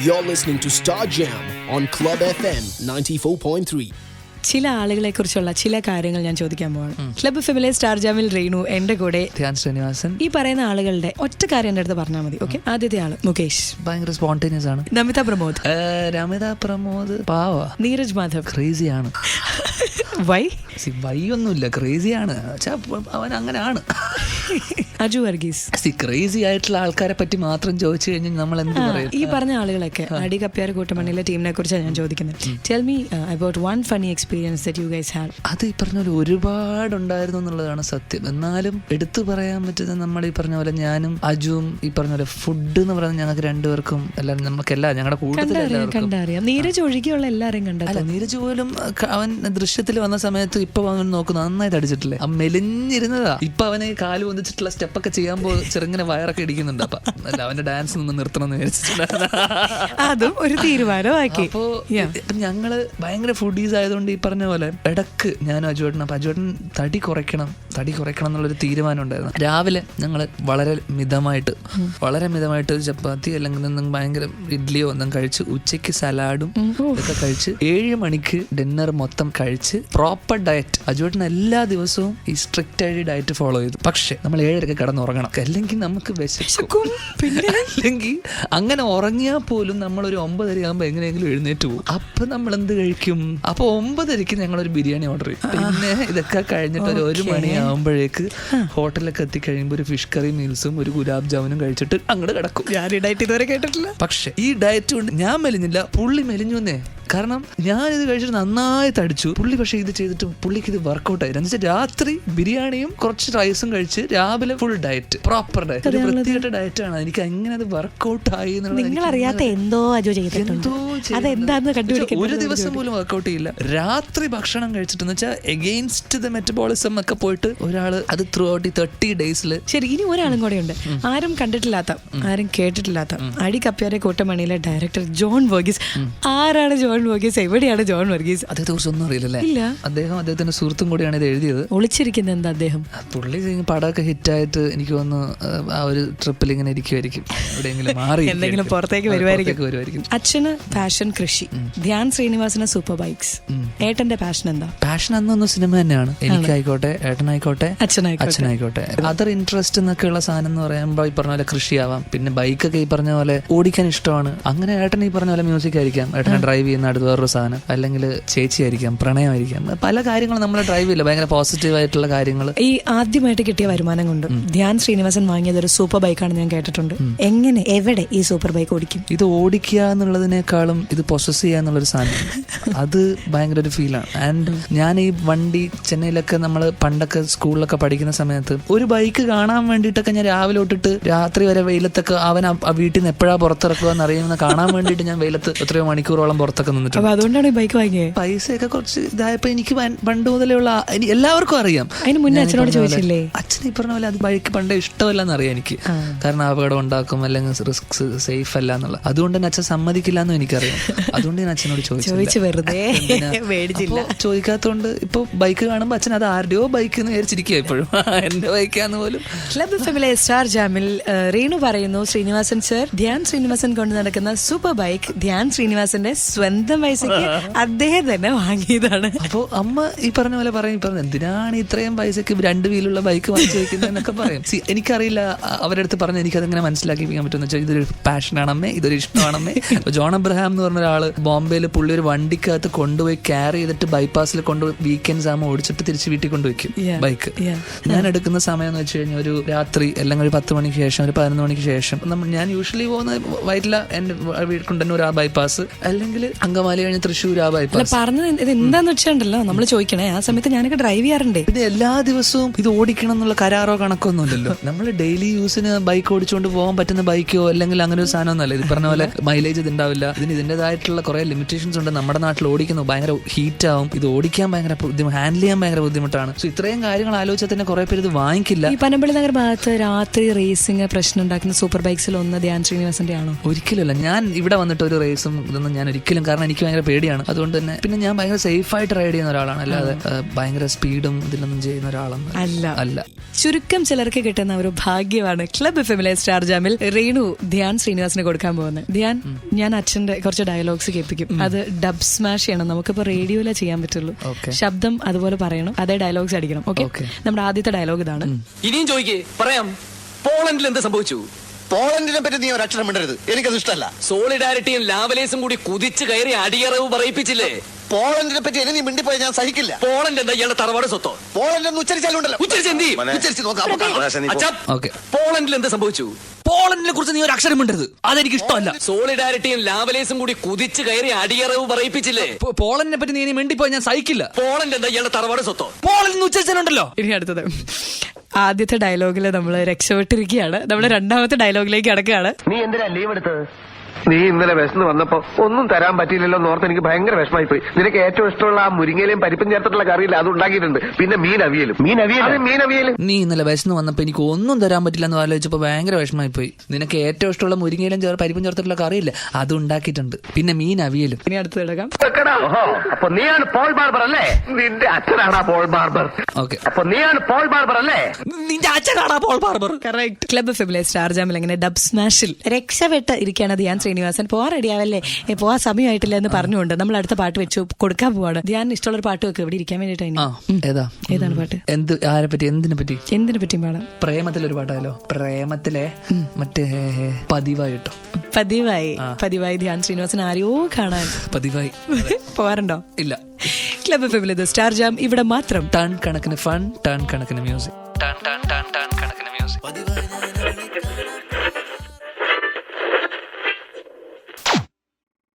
You're listening to Star Jam on Club FM 94.3. ചില ആളുകളെ കുറിച്ചുള്ള ചില കാര്യങ്ങൾ ഞാൻ ചോദിക്കാൻ പോവാണ്. ക്ലബ് ഫെമിലെ സ്റ്റാർ ജാമിൽ റീനു, എന്റെ കൂടെ ധ്യാൻ ശ്രീനിവാസൻ. ഈ പറയുന്ന ആളുകളുടെ ഒറ്റ കാര്യം എന്റെ അടുത്ത് പറഞ്ഞാൽ മതി. ഓക്കെ, ആദ്യത്തെ ആള് മുകേഷ്, ഭയങ്കര സ്പോണ്ടേനിയസ് ആണ്. നമിത പ്രമോദ്. നമിത പ്രമോദ് പാവ. നീരജ് മാധവ് ക്രേസിയാണ്. വൈ ഒന്നുമില്ല, ക്രേസിയാണ്. അവൻ അങ്ങനെയാണ്. അജു വർഗീസ്. ക്രേസി ആയിട്ടുള്ള ആൾക്കാരെ പറ്റി മാത്രം ചോദിച്ചു കഴിഞ്ഞാൽ നമ്മൾ എന്ത് പറയും? ഈ പറഞ്ഞ ആളുകളൊക്കെ അടി കപ്പ്യാർ കൂട്ടമണിയിലെ ടീമിനെ കുറിച്ചാണ് ഞാൻ ചോദിക്കുന്നത്. Tell me about one funny experience that you guys had. അത് ഈ പറഞ്ഞ പോലെ ഒരുപാടുണ്ടായിരുന്നു എന്നുള്ളതാണ് സത്യം. എന്നാലും എടുത്തു പറയാൻ പറ്റുന്ന നമ്മൾ ഈ പറഞ്ഞ പോലെ ഞാനും അജുവും ഈ പറഞ്ഞ പോലെ ഫുഡ് എന്ന് പറയുന്നത് ഞങ്ങൾക്ക് രണ്ടുപേർക്കും എല്ലാം നമുക്കെല്ലാം ഞങ്ങളുടെ കൂട്ടത്തിൽ കണ്ടറിയാം. നീരജ് ഒഴികെയുള്ള എല്ലാവരെയും അല്ല, നീരജ് പോലും അവൻ ദൃശ്യത്തിൽ വന്ന സമയത്ത് ഇപ്പൊ അവൻ നോക്കുന്നു നന്നായിട്ട് അടിച്ചിട്ടില്ലേ, മെലിഞ്ഞിരുന്നതാ. ഇപ്പൊ അവനെ കാല് വന്നിച്ചിട്ടുള്ള സ്റ്റെപ്പൊക്കെ ചെയ്യാൻ ചെറുങ്ങനെ വയറൊക്കെ ഇടിക്കുന്നുണ്ട്. അപ്പൊ അല്ല, അവന്റെ ഡാൻസ് നിന്ന് നിർത്തണം എന്ന് വിചാരിച്ചിട്ടുണ്ട്. അതും ഒരു തീരുമാനമാക്കി. അപ്പോ ഞങ്ങള് ഭയങ്കര ഫുഡീസ് ആയതുകൊണ്ട് ഈ പറഞ്ഞ പോലെ ഇടക്ക് ഞാനും അജുവേട്ടനും, അപ്പൊ അജുവേട്ടൻ തടി കുറയ്ക്കണം എന്നുള്ളൊരു തീരുമാനം ഉണ്ടായിരുന്നു. രാവിലെ ഞങ്ങൾ വളരെ മിതമായിട്ട് ഒരു ചപ്പാത്തി അല്ലെങ്കിൽ ഭയങ്കര ഇഡ്ഡലിയോ ഒന്നും കഴിച്ച് ഉച്ചയ്ക്ക് സലാഡും ഇതൊക്കെ കഴിച്ച് 7 മണിക്ക് ഡിന്നർ മൊത്തം കഴിച്ച് പ്രോപ്പർ ഡയറ്റ്. അജുവേട്ടൻ എല്ലാ ദിവസവും ഈ സ്ട്രിക്റ്റ് ആയിട്ട് ഡയറ്റ് ഫോളോ ചെയ്തു. പക്ഷെ നമ്മൾ 7:30 കിടന്നുറങ്ങണം, അല്ലെങ്കിൽ നമുക്ക് വിശക്കും. അല്ലെങ്കിൽ അങ്ങനെ ഉറങ്ങിയാൽ പോലും നമ്മളൊരു 9:30 ആകുമ്പോൾ എങ്ങനെയെങ്കിലും എഴുന്നേറ്റ് പോകും. അപ്പൊ നമ്മൾ എന്ത് കഴിക്കും? അപ്പൊ 9:30 ഞങ്ങളൊരു ബിരിയാണി ഓർഡർ ചെയ്യും. പിന്നെ ഇതൊക്കെ കഴിഞ്ഞിട്ട് ഒരു 1 മണിയാകുമ്പോഴേക്ക് ഹോട്ടലിലൊക്കെ എത്തിക്കഴിയുമ്പോൾ ഒരു ഫിഷ് കറി മീൽസും ഒരു ഗുലാബ് ജാമുനും കഴിച്ചിട്ട് അങ്ങോട്ട് കിടക്കും. ഞാൻ ഈ ഡയറ്റ് ഇതുവരെ കേട്ടിട്ടില്ല. പക്ഷെ ഈ ഡയറ്റ് കൊണ്ട് ഞാൻ മെലിഞ്ഞില്ല, പുള്ളി മെലിഞ്ഞു എന്നേ. കാരണം ഞാനിത് കഴിച്ചിട്ട് നന്നായി തടിച്ചു പുള്ളി. പക്ഷെ ഇത് ചെയ്തിട്ട് പുള്ളിക്ക് ഇത് വർക്കൗട്ട് ആയി. എന്നുവെച്ചാൽ രാത്രി ബിരിയാണിയും കുറച്ച് റൈസും കഴിച്ച് രാവിലെ ഫുൾ ഡയറ്റ്, പ്രോപ്പർ ഡയറ്റ്, ഒരു പ്രത്യേക ഡയറ്റ് ആണ്. എനിക്ക് എങ്ങനെ അത് വർക്കൗട്ട് ആയി അറിയാത്ത എന്തോ ഒരു ദിവസം പോലും വർക്കൗട്ട് ചെയ്യില്ല. രാത്രി ഭക്ഷണം കഴിച്ചിട്ടെന്ന് വെച്ചാൽ എഗെയിൻസ്റ്റ് ദ മെറ്റബോളിസം ഒക്കെ പോയിട്ട് ഒരാള് അത് ത്രൂ ഔട്ട് ഈ 30 days. ശരി, ഇനി ഒരാളും കൂടെ ഉണ്ട്, ആരും കണ്ടിട്ടില്ലാത്ത, ആരും കേട്ടിട്ടില്ലാത്ത അടി കപ്പ്യാരെ കൂട്ടമണിയിലെ ഡയറക്ടർ ജോൺ വർഗീസ്. ആരാണ് ജോൺ വർഗീസ്? എവിടെയാണ് ജോൺ വർഗീസ്? അദ്ദേഹത്തെ കുറിച്ച് ഒന്നും അറിയില്ലല്ലേ? ഇല്ല. അദ്ദേഹത്തിന്റെ സുഹൃത്തും കൂടിയാണ് ഇത് എഴുതിയത്. ഒളിച്ചിരിക്കുന്നത് എന്താ അദ്ദേഹം? പുള്ളി പടമൊക്കെ ഹിറ്റായിട്ട് എനിക്ക് തോന്നുന്നു ആ ഒരു ട്രിപ്പിൽ ഇങ്ങനെ ഇരിക്കുമായിരിക്കും, എവിടെയെങ്കിലും മാറി എന്തെങ്കിലും പുറത്തേക്ക് വരുമായിരിക്കും. അച്ഛന് പാഷൻ കൃഷി, ധ്യാൻ ശ്രീനിവാസന് സൂപ്പർ ബൈക്സ്. ഏട്ടന്റെ പാഷൻ എന്താ? പാഷൻ അന്നൊന്നും സിനിമ തന്നെയാണ്. എനിക്കായിക്കോട്ടെ, ഏട്ടനായിക്കോട്ടെ, അച്ഛനായിക്കോട്ടെ. അതർ ഇൻട്രസ്റ്റ് എന്നൊക്കെ ഉള്ള സാധനം എന്ന് പറയുമ്പോൾ ഈ പറഞ്ഞ പോലെ കൃഷിയാവാം, പിന്നെ ബൈക്കൊക്കെ ഈ പറഞ്ഞ പോലെ ഓടിക്കാൻ ഇഷ്ടമാണ്. അങ്ങനെ ഏട്ടൻ ഈ പറഞ്ഞ പോലെ മ്യൂസിക് ആയിരിക്കാം, ഏട്ടനെ ഡ്രൈവ് ചെയ്യുന്ന അടുത്ത് വേറൊരു സാധനം, അല്ലെങ്കിൽ ചേച്ചിയായിരിക്കാം, പ്രണയമായിരിക്കാം. പല കാര്യങ്ങളും നമ്മൾ ഡ്രൈവ് ചെയ്യില്ല, ഭയങ്കര പോസിറ്റീവ് ആയിട്ടുള്ള കാര്യങ്ങൾ. ഈ ആദ്യമായിട്ട് കിട്ടിയ വരുമാനം കൊണ്ട് ധ്യാൻ ശ്രീനിവാസൻ വാങ്ങിയത് ഒരു സൂപ്പർ ബൈക്കാണ് ഞാൻ കേട്ടിട്ടുണ്ട്. എങ്ങനെ, എവിടെ ഈ സൂപ്പർ ബൈക്ക് ഓടിക്കും? ഇത് ഓടിക്കുക എന്നുള്ളതിനേക്കാളും ഇത് പൊസസ് ചെയ്യുക എന്നുള്ളൊരു സാധനം, അത് ഭയങ്കര ഒരു ഫീലാണ്. ആൻഡ് ഞാൻ ഈ വണ്ടി ചെന്നൈയിലൊക്കെ നമ്മൾ പണ്ടൊക്കെ സ്കൂളിലൊക്കെ പഠിക്കുന്ന സമയത്ത് ഒരു ബൈക്ക് കാണാൻ വേണ്ടിയിട്ടൊക്കെ ഞാൻ രാവിലെ തൊട്ടിട്ട് രാത്രി വരെ വെയിലത്തൊക്കെ അവൻ വീട്ടിൽ നിന്ന് എപ്പോഴാണ് പുറത്തിറക്കുക എന്നറിയുന്ന കാണാൻ വേണ്ടിയിട്ട് ഞാൻ വെയിലത്ത് എത്രയോ മണിക്കൂറോളം പുറത്തൊക്കെ നിന്നിട്ടുണ്ട്. അതുകൊണ്ടാണ് ഈ ബൈക്ക് വാങ്ങിയത്. പൈസയൊക്കെ കുറച്ച് ഇതായപ്പോ എനിക്ക് പണ്ട് മുതലേ ഉള്ള എല്ലാവർക്കും അറിയാം. അതിന് മുന്നേ അച്ഛനോട് ചോദിച്ചില്ലേ? അച്ഛൻ ഈ പറഞ്ഞ പോലെ അത് ബൈക്ക് പണ്ടേ ഇഷ്ടമല്ല എന്നറിയാം എനിക്ക്. കാരണം അപകടം ഉണ്ടാക്കും, അല്ലെങ്കിൽ റിസ്ക് സേഫ് അല്ല എന്നുള്ള. അതുകൊണ്ട് തന്നെ അച്ഛൻ സമ്മതിക്കില്ല എന്നും എനിക്കറിയാം. അതുകൊണ്ട് ഞാൻ അച്ഛനോട് ചോദിച്ചു, വെറുതെ ചോദിക്കാത്തോണ്ട് ഇപ്പൊ ബൈക്ക് കാണുമ്പോ അച്ഛൻ അത് ആരുടെയോ ബൈക്ക് എന്ന് വിചാരിച്ചിരിക്കുക ഇപ്പോഴും, എന്റെ ബൈക്കാന്ന് പോലും. ക്ലബ് ഫെമിലെ സ്റ്റാർ ജാമിൽ റീനു പറയുന്നു, ശ്രീനിവാസൻ സർ ധ്യാൻ ശ്രീനിവാസൻ കൊണ്ട് നടക്കുന്ന സൂപ്പർ ബൈക്ക് ധ്യാൻ ശ്രീനിവാസന്റെ സ്വന്തം പൈസക്ക് അദ്ദേഹം തന്നെ വാങ്ങിയതാണ്. അപ്പൊ അമ്മ ഈ പറഞ്ഞ പോലെ പറയും, എന്തിനാണ് ഇത്രയും പൈസക്ക് 2 വീലുള്ള ബൈക്ക് വാങ്ങിച്ചു വെക്കുന്നത് എന്നൊക്കെ പറയും. എനിക്കറിയില്ല അവരുടെ അടുത്ത് പറഞ്ഞ് എനിക്കതെങ്ങനെ മനസ്സിലാക്കിപ്പിക്കാൻ പറ്റുമെന്ന് വെച്ചാൽ ഇതൊരു പാഷനാണമ്മേ, ഇതൊരു ഇഷ്ടമാണമ്മേ. ജോൺ അബ്രഹാം എന്ന് പറഞ്ഞ ഒരാള് ബോംബെയിൽ പുള്ളി ഒരു വണ്ടിക്കകത്ത് കൊണ്ടുപോയി ക്യാരി ചെയ്തിട്ട് ബൈപ്പാസിൽ കൊണ്ടുപോയി വീക്കെൻഡ്സ് ആകുമ്പോൾ ഓടിച്ചിട്ട് തിരിച്ച് വീട്ടിൽ കൊണ്ടുവയ്ക്കും ബൈക്ക്. ഞാൻ എടുക്കുന്ന സമയം എന്ന് വെച്ച് കഴിഞ്ഞാൽ ഒരു രാത്രി അല്ലെങ്കിൽ ഒരു 10 മണിക്ക് ശേഷം, ഒരു 11 മണിക്ക് ശേഷം. ഞാൻ യൂഷ്വലി പോകുന്ന വൈറ്റില എന്റെ കുണ്ടന്നൂർ ആ ബൈപ്പാസ്, അല്ലെങ്കിൽ അങ്കമാലി കഴിഞ്ഞ് തൃശ്ശൂർ ആ ബൈപ്പാസ്. പറഞ്ഞത് ഇത് എന്താന്ന് വെച്ചിട്ടുണ്ടല്ലോ നമ്മൾ ചോദിക്കണേ, ആ സമയത്ത് ഞാനൊക്കെ ഡ്രൈവ് ചെയ്യാറുണ്ട്. പിന്നെ എല്ലാ ദിവസവും ഇത് ഓടിക്കണം എന്നുള്ള കരാറോ കണക്കൊന്നും ഇല്ലല്ലോ. നമ്മൾ ഡെയിലി യൂസിന് ബൈക്ക് ഓടിച്ചുകൊണ്ട് പോകാൻ പറ്റുന്ന ബൈക്കോ അല്ലെങ്കിൽ അങ്ങനെ ഒരു സാധനം ഒന്നല്ല. ഇത് പറഞ്ഞ പോലെ മൈലേജ് ഇത് ഉണ്ടാവില്ല, ഇതിന് ഇതിൻ്റെതായിട്ടുള്ള കുറെ ലിമിറ്റേഷൻസ് ഉണ്ട്. നമ്മുടെ നാട്ടിൽ ഓടിക്കുന്നു ഭയങ്കര ഹീറ്റ് ആവും, ഇത് ഓടിക്കാൻ ഭയങ്കര ഹാൻഡിൽ ചെയ്യാൻ ഭയങ്കര ബുദ്ധിമുട്ടാണ്. സോ ഇത്രയും കാര്യങ്ങൾ ആലോചിച്ചാൽ തന്നെ കുറെ പേര് ഇത് വാങ്ങിക്കില്ല. ഈ പനമ്പള്ളി നഗർ ഭാഗത്ത് രാത്രി റേസിംഗ് പ്രശ്നം ഉണ്ടാക്കുന്ന സൂപ്പർ ബൈക്സിൽ ഒന്ന് ധ്യാൻ ശ്രീനിവാസന്റെ ആണോ? ഒരിക്കലുമല്ല. ഞാൻ ഇവിടെ വന്നിട്ട് ഒരു റേസും ഇതൊന്നും ഞാൻ ഒരിക്കലും, കാരണം എനിക്ക് ഭയങ്കര പേടിയാണ്. അതുകൊണ്ട് തന്നെ പിന്നെ ഞാൻ ഭയങ്കര സേഫ് ആയിട്ട് റൈഡ് ചെയ്യുന്ന ഒരാളാണ്, അല്ലാതെ ഭയങ്കര സ്പീഡും ഇതിലൊന്നും ചെയ്യുന്ന ഒരാളാണ് അല്ല. ചുരുക്കം ചിലർക്ക് കിട്ടുന്ന ഒരു ഭാഗ്യമാണ് ക്ലബ് എഫ്എമ്മിലെ സ്റ്റാർ ജാമിൽ രേണു ധ്യാൻ ശ്രീനിവാസിനെ കൊടുക്കാൻ പോകുന്നത്. ധ്യാൻ, ഞാൻ അച്ഛന്റെ കുറച്ച് ഡയലോഗ്സ് കേൾപ്പിക്കും. അത് ഡബ് സ്മാഷ് ചെയ്യണം. നമുക്കിപ്പോ റേഡിയോയിലേ ചെയ്യാൻ പറ്റുള്ളൂ. ശബ്ദം അതുപോലെ പറയണം, അതേ ഡയലോഗ്സ് അടിക്കണം. ഓക്കെ, നമ്മുടെ ആദ്യത്തെ ഡയലോഗ് ഇതാണ്. ഇനിയും ചോദിക്കേ, പറയാം. പോളണ്ടിൽ എന്ത് സംഭവിച്ചു? പോളണ്ടിനെ പറ്റി നീ ഒരക്ഷരം മിണ്ടരുത്, എനിക്കത് ഇഷ്ടമല്ല. സോളിഡാരിറ്റിയും ലാവലേസും കൂടി കുതിച്ചു കയറി അടിയറവ് പറയിപ്പിച്ചില്ലേ? പോളണ്ടിനെ പറ്റി ഇനി നീ മിണ്ടിപ്പോയി ഞാൻ സഹിക്കില്ല. പോളണ്ട് എന്താ ഇയാളുടെ തറവാട് സ്വത്തോ? പോളണ്ട് എന്ന് ഉച്ചരിച്ചാലുണ്ടല്ലോ. ഉച്ചരിച്ച് നോക്കാം. പോളണ്ടിൽ എന്ത് സംഭവിച്ചു? പോളണ്ടിനെ കുറിച്ച് നീ ഒരു അക്ഷരം മിണ്ടരുത്, അതെനിക്ക് ഇഷ്ടമല്ല. സോളിഡാരിറ്റിയും ലാവലേസും കൂടി കുതിച്ചു കയറി അടിയറവ് പറയിപ്പിച്ചില്ലേ? പോളണ്ടിനെ പറ്റി നീ ഇനി മിണ്ടിപ്പോയി ഞാൻ സഹിക്കില്ല. പോളണ്ട് എന്താ ഇയാളുടെ തറവാട് സ്വത്തോ? പോളണ്ട് ഉച്ചരിച്ചാലുണ്ടല്ലോ. ഇനി അടുത്തത്, ആദ്യത്തെ ഡയലോഗില് നമ്മൾ രക്ഷപ്പെട്ടിരിക്കുകയാണ്. നമ്മൾ രണ്ടാമത്തെ ഡയലോഗിലേക്ക് കടക്കുകയാണ്. നീ എന്തിനാ ലീവ് എടുത്തത്? നീ ഇന്നലെ വിശന്ന് വന്നപ്പോ ഒന്നും തരാൻ പറ്റിയില്ലല്ലോ എന്നോർത്ത് എനിക്ക് ഭയങ്കര വിഷമായി പോയി. നിനക്ക് ഏറ്റവും ഇഷ്ടമുള്ള ആ മുരിങ്ങയിലും പരിപ്പും ചേർത്തിട്ടുള്ള കറിയില്ല, അത് ഉണ്ടാക്കിയിട്ടുണ്ട്. പിന്നെ മീൻ അവിയലും. നീ ഇന്നലെ വിശന്ന് വന്നപ്പോ എനിക്ക് ഒന്നും തരാൻ പറ്റില്ല എന്ന് ആലോചിച്ചപ്പോ ഭയങ്കര വിഷമായി പോയി. നിനക്ക് ഏറ്റവും ഇഷ്ടമുള്ള മുരിങ്ങയിലും പരിപ്പും ചേർത്തിട്ടുള്ള കറിയില്ല, അത് ഉണ്ടാക്കിയിട്ടുണ്ട്. പിന്നെ മീൻ അവിയലും. ഇനി അടുത്ത് കിടക്കാം. അപ്പൊ നീയാണ് പോൾ ബാർബർ അല്ലേ? നിന്റെ അച്ഛനാണ് പോൾ ബാർബർ. ഓക്കെ, അപ്പൊ നീയാണ് പോൾ ബാർബർ അല്ലേ? നിന്റെ അച്ഛനാണ് പോൾ ബാർബർ. കറക്റ്റ്. ക്ലബ് എഫ്എമ്മിലെ സ്റ്റാർ ജാമിൽ അങ്ങനെ ഡബ് സ്മാഷിൽ രക്ഷപ്പെട്ട് ഇരിക്കുകയാണ് ധ്യാൻ ശ്രീനിവാസൻ. പോവാൻ റെഡിയാവല്ലേ, പോവാൻ സമയമായിട്ടില്ല എന്ന് പറഞ്ഞുകൊണ്ട് നമ്മൾ അടുത്ത പാട്ട് വെച്ചു കൊടുക്കാൻ പോവാണ്. ധ്യാൻ ഇഷ്ടമുള്ള ഒരു പാട്ട് വെക്കും ഇവിടെ ഇരിക്കാൻ വേണ്ടിട്ട്. ഏതാണ് പാട്ട്? ആരെ പറ്റി? എന്തിനെ പറ്റിയും പാടാം. പ്രേമത്തിലൊരു പാട്ടായാലോ? പ്രേമത്തിലെ മറ്റേ പതിവായി ധ്യാൻ ശ്രീനിവാസൻ ആരെയോ കാണാൻ പതിവായി പോവാറുണ്ടോ? ഇല്ല. ക്ലബ് എഫ്എമ്മിൽ ഇത് സ്റ്റാർ ജാം, ഇവിടെ മാത്രം ടൺ കണക്കിന് ഫൺ, ടൺ കണക്കിന് മ്യൂസിക്.